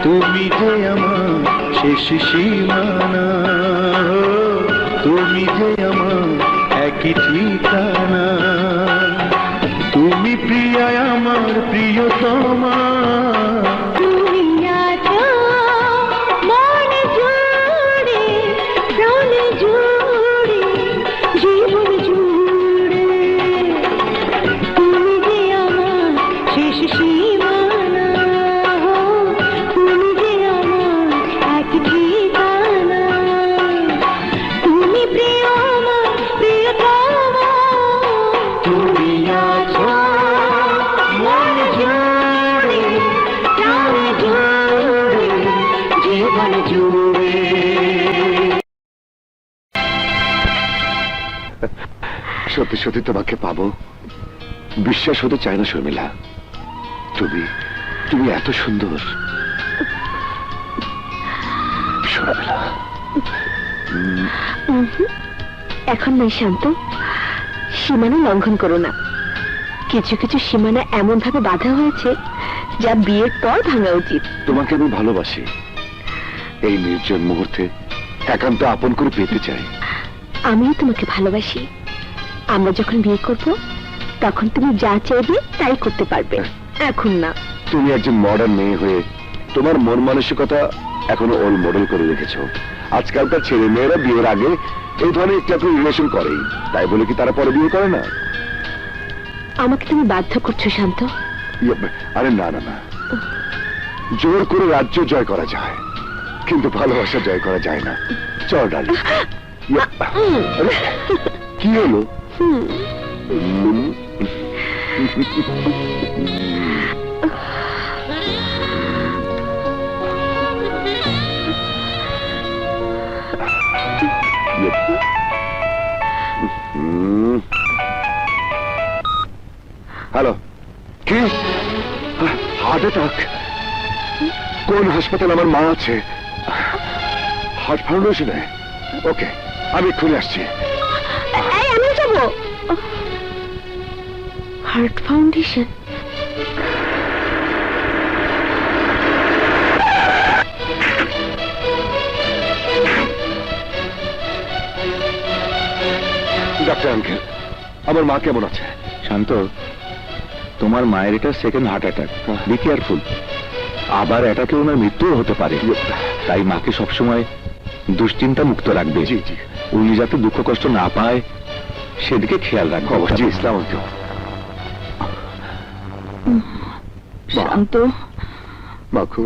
তুমি যে আমার শেষ সীমানা, তুমি যে আমার একই ঠিকানা। তুমি প্রিয়া আমার প্রিয়তমা, তুমি আছো মন জুড়ে, প্রাণ জুড়ে, জীবন জুড়ে। তুমি যে আমার শেষ সীমানা, তুমি যে আমার এক ঠিকানা। তুমি প্রিয় আমার সত্যি সত্যি তোমাকে পাবো বিশ্বাস হতে চায় না শর্মিলা। তুমি তুমি এত সুন্দর শর্মিলা। এখন নয় শান্ত, সীমানা লঙ্ঘন করো না। কিছু কিছু সীমানা এমন ভাবে বাঁধা হয়েছে যা বিয়ের পর ভাঙা উচিত। তোমাকে আমি ভালোবাসি, এই নির্জন মুহূর্তে একান্ত আপন করে পেতে চাই। আমিও তোমাকে ভালোবাসি। আমরা যখন বিয়ে করব তখন তুমি যা চাইবে তাই করতে পারবে, এখন না। তুমি একজন মডার্ন মেয়ে হয়ে তোমার মন মানসিকতা এখনো ওল্ড মডেল করে রেখেছো। আজকালকার ছেলে মেয়েরা বিয়ের আগে এই ধরনের একটু রিলেশন করেই, তাই বলে কি তারা পরে বিয়ে করে না? আমাকে তুমি বাধ্য করছো শান্ত। আরে না না না, জোর করে রাজ্য জয় করা যায় কিন্তু ভালোবাসা জয় করা যায় না। চল ডার্লিং। আরে, কি হলো? হ্যালো, কি হার্ট অ্যাটাক? কোন হাসপাতালে আমার মা আছে? হার্ট ফাউন্ডেশনে? ওকে, আমি এক্ষুনি আসছি। আমি যাবো হার্ট ফাউন্ডেশন। ডাক্তার আঙ্কেল, আমার মা কেমন আছে? শান্ত, তোমার মায়ের এটা second heart attack, be careful. আবার অ্যাটাকে ওনার মৃত্যুও হতে পারে, তাই মাকে সবসময় দুশ্চিন্তা মুক্ত রাখবে। জি জি, উনি যাতে দুঃখ কষ্ট না পায় সেদিকে খেয়াল রাখবে। জি, ইসলাম আঙ্কেল। শান্ত, মাখো,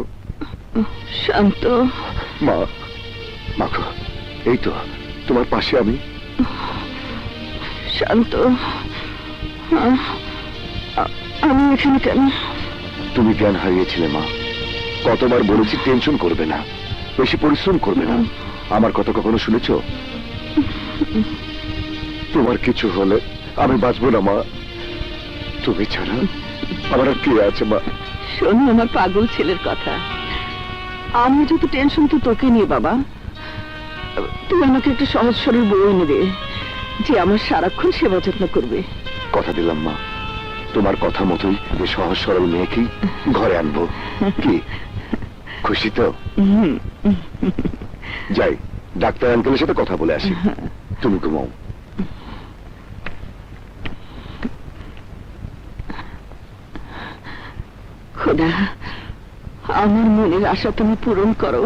শান্ত, মা, মাখো, এই তো তোমার পাশে আমি। শান্ত, আমি এখানে কেন? তুমি জ্ঞান হারিয়েছিলে মা। কতবার বলেছি টেনশন করবে না, বেশি পরিশ্রম করবে না। আমার কথা কখনো শুনেছো? তোমার কিছু হলে আমি বাঁচবো না মা। তুমি ছাড়া আমার আর কে আছে মা? শোনো আমার পাগল ছেলের কথা। আমি যত টেনশন তো তোকে নিয়ে বাবা। তুই আমাকে একটা সহজ সরল বউ এনে দে, যে আমার সারাক্ষণ সেবা যত্ন করবে। কথা দিলাম মা, তোমার কথা মতোই যে সহজ সরল মেয়েকেই ঘরে আনবো। কি খুশি তো? যাই, ডাক্তার আঙ্কেলের সাথে কথা বলে আসি। তুমি ঘুমাও। খোদা, আমার মনের আশা তুমি পূরণ করো।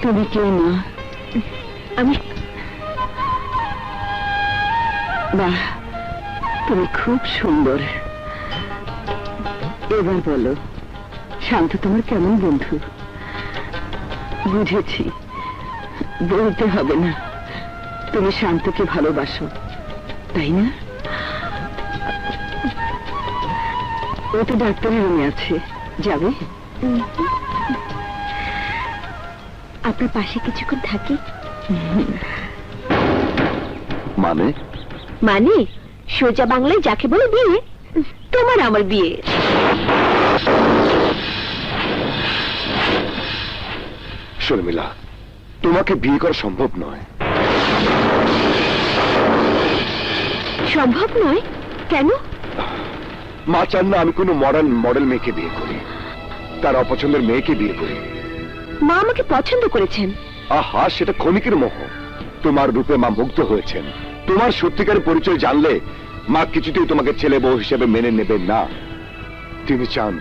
তুমি কেউ না, আমি বাহ, তুমি খুব সুন্দর। এবার বলো, শান্ত তোমার কেমন বন্ধু? বুঝেছি, বলতে হবে না, তুমি শান্তকে ভালোবাসো, তাই না? ও তো ডাক্তারের রুমে আছে, যাবে? আপনার পাশে কিছুক্ষণ থাকি। মানে? মানে সোজা বাংলায় যাকে বলে বিয়ে, তোমার আমার বিয়ে। শর্মিলা, তোমাকে বিয়ে করা সম্ভব নয়। সম্ভব নয়? কেন? মা চান না আমি কোনো মডেল মেয়েকে বিয়ে করি, তার অপছন্দের মেয়েকে বিয়ে করি। মা আমাকে পছন্দ করেছেন। আহা, সেটা ক্ষণিকের মোহ। তোমার রূপে মা মুগ্ধ হয়েছেন। তোমার সত্যিকারের পরিচয় জানলে মা কিছুতেই তোমাকে ছেলে বউ হিসেবে মেনে নেবেন না। তিনি চান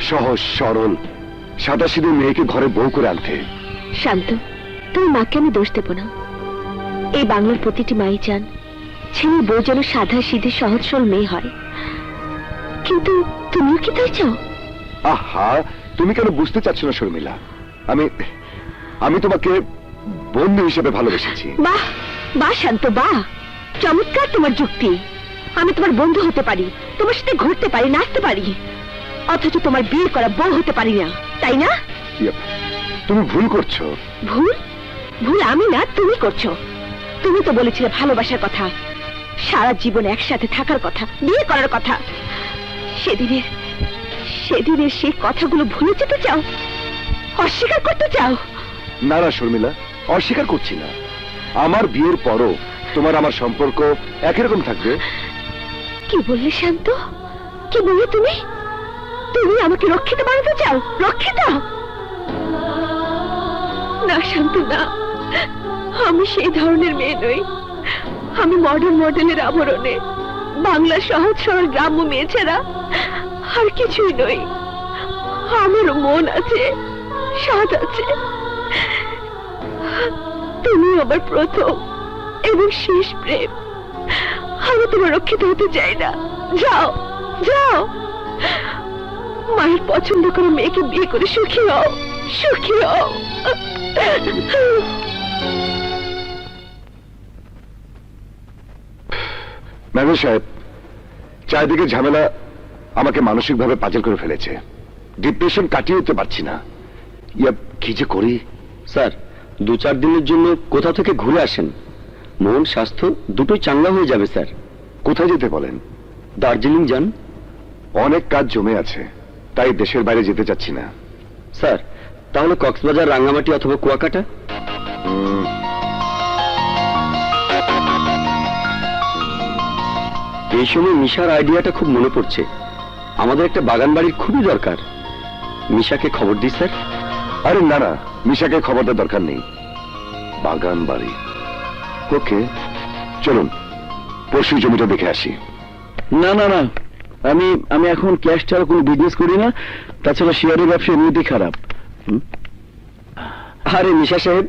সহজ সরল সাদাসিধে মেয়েকে ঘরে বউ করে আনতে। শান্ত, তুমি মাকে আমি দোষ দেব না। এই বাংলার প্রতিটি মাই চান ছেলের বউ যেন সাদা সিধে সহজ সরল মেয়ে হয়, কিন্তু তুমিও কি তাই চাও? আহা, তুমি কেন বুঝতে চাচ্ছ না শর্মিলা? আমি তোমাকে বন্ধু হিসেবে ভালোবেসেছি। বাহ বাহ শান্ত, বাহ, চমৎকার তোমার যুক্তি। আমি তোমার বন্ধু হতে পারি, তোমার সাথে ঘুরতে পারি, নাচতে পারি, অথচ তোমার বিয়ে করা বউ হতে পারি না, তাই না? তুমি ভুল করছো। ভুল? ভুল আমি না, তুমি করছো। তুমি তো বলেছিলে ভালোবাসার কথা, সারা জীবন একসাথে থাকার কথা, বিয়ে করার কথা। সেদিনের সেদিনের সেই কথাগুলো ভুলে যেতে চাও, অস্বীকার করতে চাও? না না শর্মিলা, অস্বীকার করছি না। আমার বিয়ের পরও তোমার আমার সম্পর্ক একই রকম থাকবে। কি বললে শান্ত? কি বললে তুমি? তুমি আমাকে রক্ষিত বানাতে চাও? রক্ষিত? না শান্ত, না, আমি সেই ধরনের মেয়ে নই। আমি মডার্ন মডেলের আবরণে বাংলা সহজ সরল গ্রাম্য মেয়ে ছাড়া আর কিছুই নই। আমার মন আছে, স্বাদ আছে। তুমি আমার প্রথম এবং শেষ প্রেম। আমি তোমার রক্ষিত হতে চাই না। যাও, যাও, মায়ের পছন্দ করে মেয়েকে বিয়ে করে সুখী হও, সুখী হও। ম্যানেজার সাহেব, চারিদিকে ঝামেলা আমাকে মানসিকভাবে পাজল করে ফেলেছে। ডিপ্রেশন কাটিয়ে উঠতে পারছি না। ইয়া, কি যে করি। স্যার, 2-4 দিনের জন্য কোথা থেকে ঘুরে আসেন, মন স্বাস্থ্য দুটোই চাঙ্গা হয়ে যাবে স্যার। কোথায় যেতে বলেন? দার্জিলিং যান। অনেক কাজ জমে আছে, তাই দেশের বাইরে যেতে চাচ্ছি না। স্যার, তাহলে কক্সবাজার, রাঙ্গামাটি অথবা কুয়াকাটা। এই সময় মিশার আইডিয়াটা খুব মনে পড়ছে। আমাদের একটা বাগান বাড়ির খুবই দরকার। মিশাকে খবর দিই স্যার। আরে না না, মিশাকে খবর দেওয়ার দরকার নেই। বাগান বাড়ি, ওকে, চলুন পরশু জমিটা দেখে আসি। না না না, আমি আমি এখন ক্যাশ ছাড়া কোনো বিজনেস করি না। তাছাড়া শেয়ারের ব্যবসা এমনিতেই খারাপ। আরে মিশা সাহেব,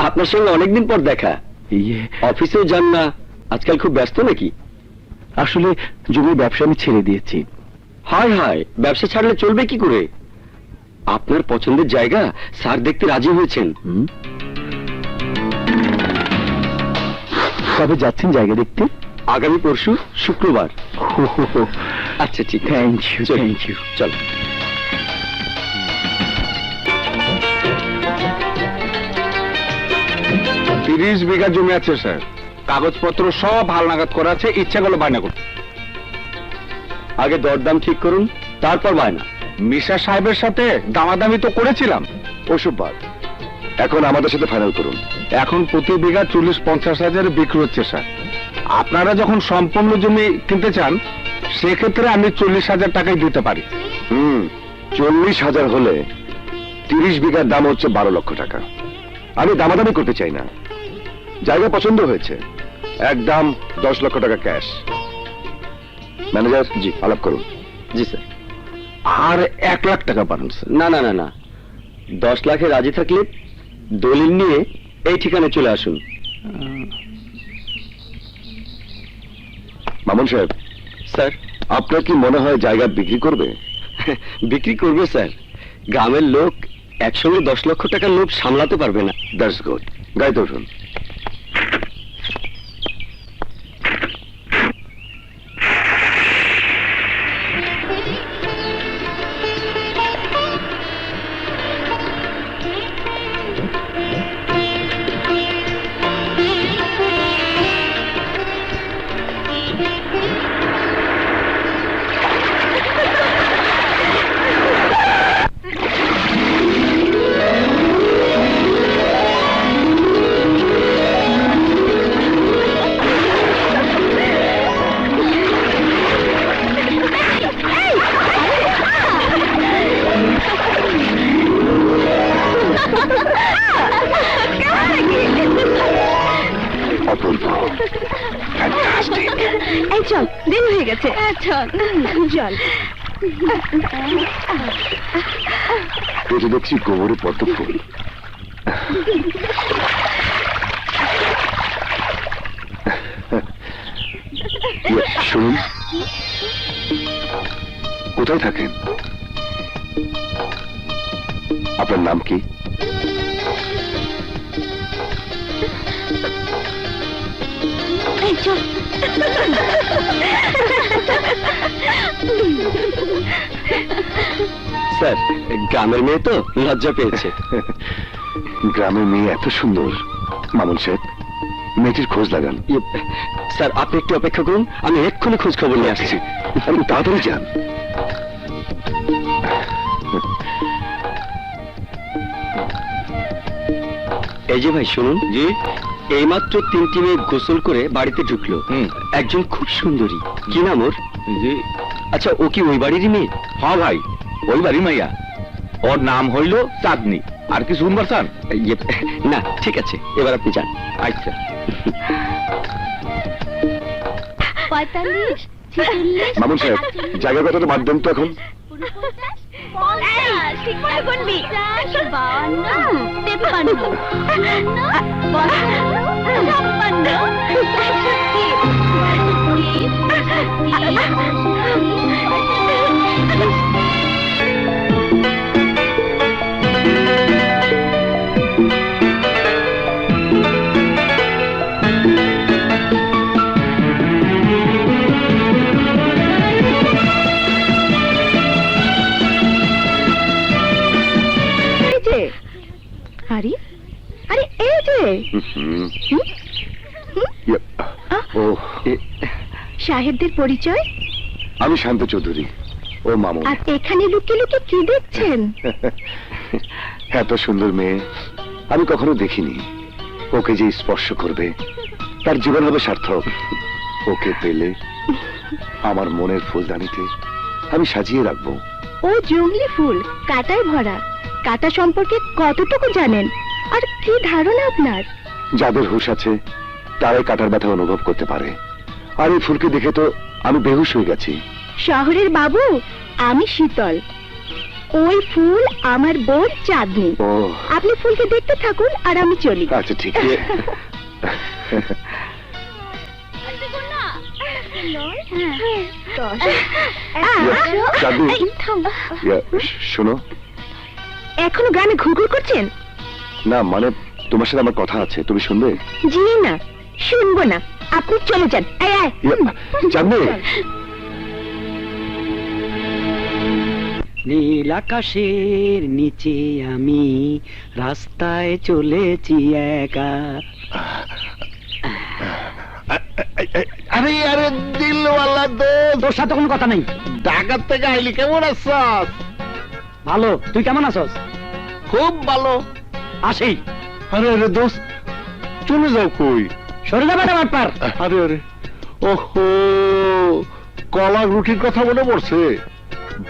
আপনার সঙ্গে অনেকদিন পর দেখা। অফিসেও যান না, আজকাল খুব ব্যস্ত নাকি? আসলে জমির ব্যবসা আমি ছেড়ে দিয়েছি। হায় হায়, ব্যবসা ছাড়লে চলবে কি করে? আপনার পছন্দের জায়গা স্যার দেখতে রাজি হয়েছেন। কবে যাচ্ছেন জায়গা দেখতে? আগামী পরশু শুক্রবার। আচ্ছা ঠিক, থ্যাংক ইউ, থ্যাংক ইউ। চল। তিরিশ বিঘা জমি আছে স্যার, কাগজপত্র সব হালনাগাদ করা আছে। ইচ্ছা করলে বায়না করুন। আগে দরদাম ঠিক করুন, তারপর বায়না। মিশা সাহেবের সাথে দামাদামি তো করেছিলাম। ওসব বাদ, এখন আমাদের সাথে ফাইনাল করুন। এখন প্রতি বিঘা 40-50 হাজার বিক্রি হচ্ছে স্যার। আপনারা যখন সম্পূর্ণ জমি কিনতে চান, সেক্ষেত্রে আমি 40,000 টাকাই দিতে পারি। 40,000 হলে 30 বিঘার দাম হচ্ছে 12 লক্ষ টাকা। আমি দামাদামি করতে চাই না, জায়গা পছন্দ হয়েছে, একদম 10 লক্ষ টাকা ক্যাশ। ম্যানেজার জি, আলাপ করুন। জি স্যার। আর 1 লাখ টাকা পারেন স্যার। না না না না, 10 লাখে রাজি থাকলে দলিল নিয়ে এই ঠিকানায় চলে আসুন। মামুন সাহেব, স্যার। আপনার কি মনে হয় জায়গা বিক্রি করবে? বিক্রি করবে স্যার। গ্রামের লোক একসঙ্গে 10 লক্ষ টাকার লোভ সামলাতে পারবে না। দ্যাটস গুড, গাইতে উঠুন। অপূর্ব, ফ্যান্টাস্টিক। এই চল, দেরি হয়ে গেছে। চল চল। পেটে দেখছি গোবরে পদ্ম ফুল। শুনুন, কোথায় থাকেন? আপনার নাম কি? এই চল। স্যার, গ্রামের মেয়ে তো লজ্জা পেয়েছে। গ্রামের মেয়ে এত সুন্দর। মামুন সাহেব, মেয়েটির খোঁজ লাগান। স্যার আপনি একটু অপেক্ষা করুন, আমি এক্ষুনি খোঁজ খবর নিয়ে আসছি। আপনি তাড়াতাড়ি যান। এই যে ভাই শুনুন, জি এইমাত্র 3টি মেয়ে গোসল করে বাড়িতে ঢুকলো। একজন খুব সুন্দরী, কি নাম ওর? জি আচ্ছা, ও কি ওই বাড়িরই মেয়ে? হ্যাঁ ভাই, ওই বাড়ি মাইয়া। ওর নাম হইল চাঁদনি। আর কি শুনবার চান? না ঠিক আছে, এবার আপনি যান। আচ্ছা। 45, 46, মামুন সাহেব, জায়গার কথাটা বাদ দেন তো এখন। 50, ঠিক মতো গুনবি। 52, 53, আরে আরে এই যে ও, সাহেবদের পরিচয়। আমি শান্ত চৌধুরী, ও মামুন। আর এখানে লুকিয়ে লুকিয়ে কি দেখছেন? এত সুন্দর মেয়ে আমি কখনো দেখিনি। ওকে যে স্পর্শ করবে তার জীবন হবে সার্থক। ওকে পেলে আমার মনের ফুলদানিতে আমি সাজিয়ে রাখবো। ও জংলি ফুল, কাঁটায় ভরা। কাঁটা সম্পর্কে কতটুকু জানেন আর কি ধারণা আপনার? যাদের হুঁশ আছে তারাই কাটার ব্যথা অনুভব করতে পারে। আর এই ফুলকে দেখে তো আমি বেহুশ হয়ে গেছি। শহরের বাবু, আমি শীতল। ওই ফুল আমার বোন চাঁদনি। ও আপনি ফুলকে দেখতে থাকুন আর আমি চলি। আচ্ছা ঠিক আছে। চাঁদনি, শোনো। এখনো গানে ঘুরঘুর করছেন? না মানে তোমার সাথে আমার কথা আছে, তুমি শুনবে? জি না, শুনবো না। আপনি চলে যান। এই, এই। চাঁদনি, নীল আকাশের নিচে আমি রাস্তায় চলেছি একা। আরে আরে দিলওয়ালা দোস্ত, তোর সাথে কোনো কথা নেই। ঢাকার থেকে আইলি, কেমন আছস? ভালো, তুই কেমন আছস? খুব ভালো। আসি। আরে আরে দোস্ত, চলে যাও কই? সরে যাবে না ব্যাপার। আরে আরে, ওহো, কলা রুটির কথা মনে পড়ছে।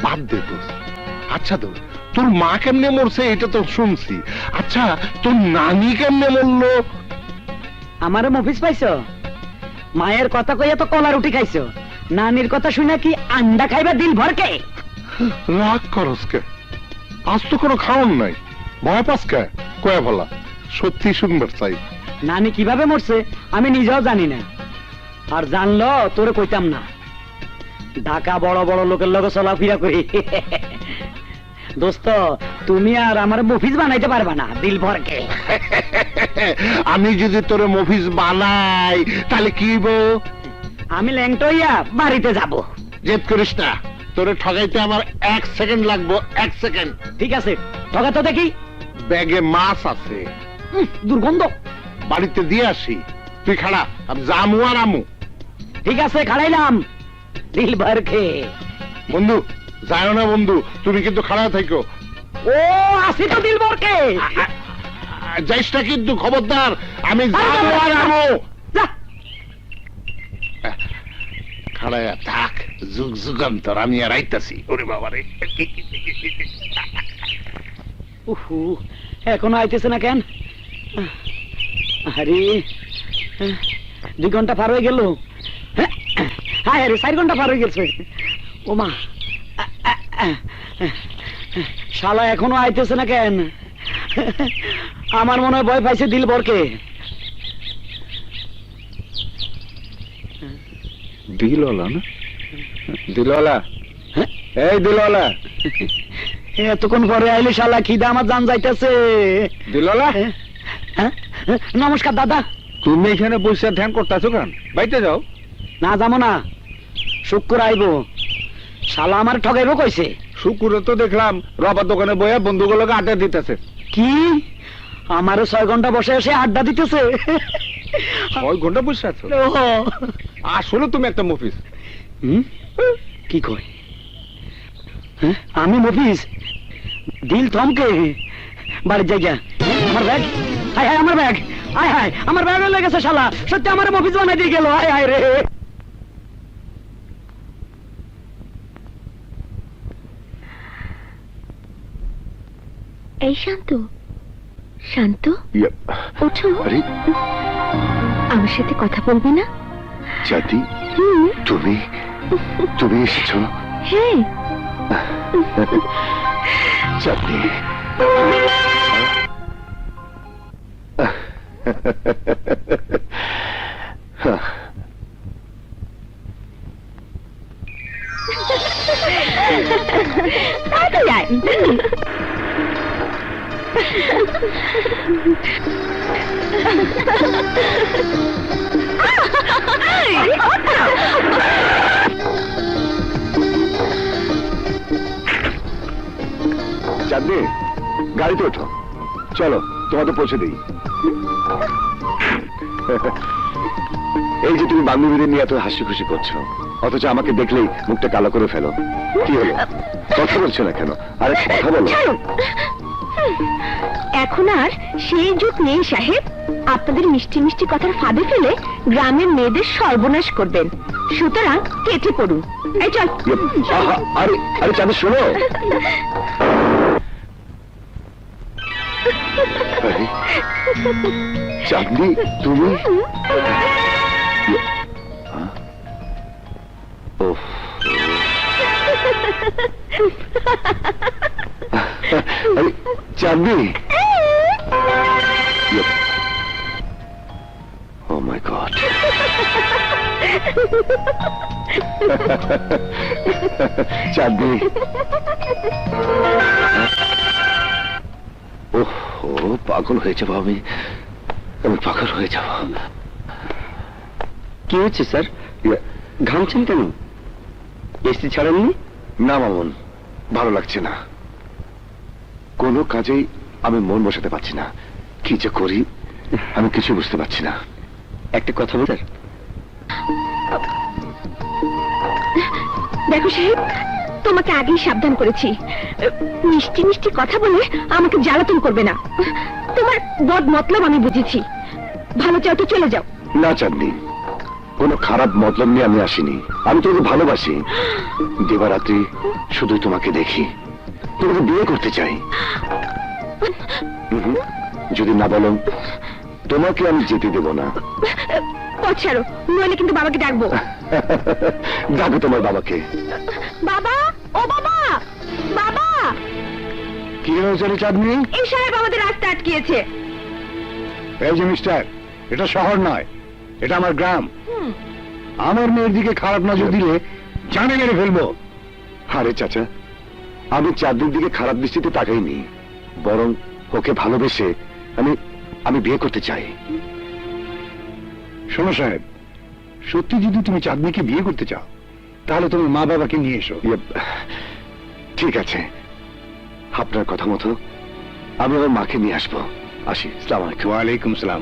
বাদ দে দোস্ত। আচ্ছা দোস্ত, তোর মা কেমনে মরছে এটা তো শুনছি। আচ্ছা, তোর নানি কেমনে মরলো? আমারে মফিস পাইছো? মায়ের কথা কইয়া তো কলা রুটি খাইছো, নানির কথা শুনে কি আন্ডা খাইবা দিল ভরকে? রাগ করস কে? আজ তো কোনো খাওয়ান নাই, ভয় পাস কে? কয়া বলা, সত্যি শুনবার চাই। নানি কিভাবে মরছে আমি নিজেও জানি না, আর জানলো তোরে কইতাম না। ঢাকা বড় বড় লোকের লগে চলাফেরা করি। দোস্ত, তুমি আর আমার মফিজ বানাইতে পারবা না দিল ভরকে। আমি যদি তোরে মফিজ বানাই তাহলে কি হইব? আমি ল্যাংটো হইয়া বাড়িতে যাব। জেদ করিস না, তোরে ঠগাইতে আমার 1 সেকেন্ড লাগবো। 1 সেকেন্ড। ঠিক আছে, ঠগা তো দেখি। ব্যাগে মাছ আছে, দুর্গন্ধ। বাড়িতে দিয়ে আসি, তুই খাড়া, আমি জামু আর আমু। ঠিক আছে, খাড়াইলাম দিল ভরকে। বন্ধু যাও না বন্ধু, তুমি কিন্তু খাড়া থাকো। ও আসি তো দিল ভরকে। যাইস না কিন্তু, খবরদার। আমি জামু আর আমু। যা। খাড়ায়া থাক, যুগ যুগান্তর আমি আর আইতাছি। ওরে বাবারে, উহু, এখনো আইতেছে না কেন? আরে 2 ঘন্টা পার হয়ে গেল। হ্যাঁ রে, 4 ঘন্টা পার হয়ে গেছে। ও মা, শালা এখনো আইতেছে না কেন? আমার মনে হয় ভয় পাইছে দিল বরকে। দিলওয়ালা না? দিলওয়ালা, এই দিলওয়ালা। এতক্ষণ পরে আইলে শালা খিদা আমার জান যাইতেছে। দিলওয়ালা, নমস্কার দাদা। তুমি এখানে বসে ধ্যান করতেছো কেন? বাইতে যাও। না যাবো না, শুক্র আইবো। শালা আমার ঠগাইবো কইছে। শুকুরে তো দেখলাম রবার দোকানে বইয়া বন্ধুগুলোকে আড্ডা দিতেছে। কি আমারও 6 ঘন্টা বসে এসে আড্ডা দিতেছে 6 ঘন্টা বসে আছো আসলে তুমি একটা মফিস। কি কয় হ্যাঁ? আমি মফিস দিল থমকে বাড়ির জায়গা আমার ব্যাগ হায় হায় আমার ব্যাগ হায় হায় আমার ব্যাগ লেগেছে শালা সত্যি আমার মফিস বানাই দিয়ে গেল হায় হায় রে এই শান্ত শান্ত ইয়ে, ওঠো আরে আমার সাথে কথা বলবে না চাঁদি হুম তুমি তুমি এসেছো হ্যাঁ চাঁদি তাড়াতাড়ি আয়। চাঁদনি গাড়িতে ওঠো চলো তোমাদের পৌঁছে দিই এই যে তুমি বান্ধবীদের নিয়ে এত হাসি খুশি করছো অথচ আমাকে দেখলেই মুখটা কালো করে ফেলো কি হলো কথা বলছো না কেন আরে কথা বলো ছাড়ুন। এখন আর সেই যুগ নেই সাহেব আপনাদের মিষ্টি মিষ্টি কথার ফাঁদে ফেলে গ্রামের মেয়েদের সর্বনাশ করবেন সুতরাং কেটে পড়ুন এই চল আহা, আরে আরে চাঁদনি শোনো আরে, চাঁদনি তুমি ওহ আরে চাঁদনি ও মাই গড চাঁদনি ওহ পাগল হয়ে যাবো আমি পাগল হয়ে যাব কি হচ্ছে স্যার ঘামছেন কেন এসি ছাড়েননি না মামুন ভালো লাগছে না কোনো কাজেই আমি মন বসাতে পারছি না কি যে করি আমি কিছু বুঝতে পারছি না একটা কথা বল স্যার দেখো সাহেব তোমাকে আগেই সাবধান করেছি মিষ্টি মিষ্টি কথা বলে আমাকে জ্বালাতন করবে না তোমার বদ মতলব আমি বুঝেছি ভালো চাও তো চলে যাও না চাঁদনি কোনো খারাপ মতলব নিয়ে আমি আসিনি আমি তোমাকে ভালোবাসি দিবারাত্রি শুধু তোমাকে দেখি তোমাকে বিয়ে করতে চাই যদি না বলো তোমাকে আমি যেতে দেব না পথ ছাড়ো নইলে কিন্তু বাবাকে ডাকবো ডাকো তোমার বাবাকে বাবা ও বাবা বাবা কি হয়েছে চাঁদনি এই সাহেব আমাদের রাস্তা আটকিয়েছে এই যে মিস্টার এটা শহর নয় এটা আমার গ্রাম আমার মেয়ের দিকে খারাপ নজর দিলে জানে মেরে ফেলবো আরে চাচা আমি চাঁদনির দিকে খারাপ দৃষ্টিতে তাকাইনি বরং ওকে ভালোবেসে আমি বিয়ে করতে চাই শোনো সাহেব সত্যি যদি তুমি চাঁদনিকে বিয়ে করতে চাও তাহলে তুমি মা বাবাকে নিয়ে এসো ঠিক আছে আপনার কথা মতো আমি আমার মাকে নিয়ে আসবো আসি আসসালামু আলাইকুম ওয়ালাইকুম সালাম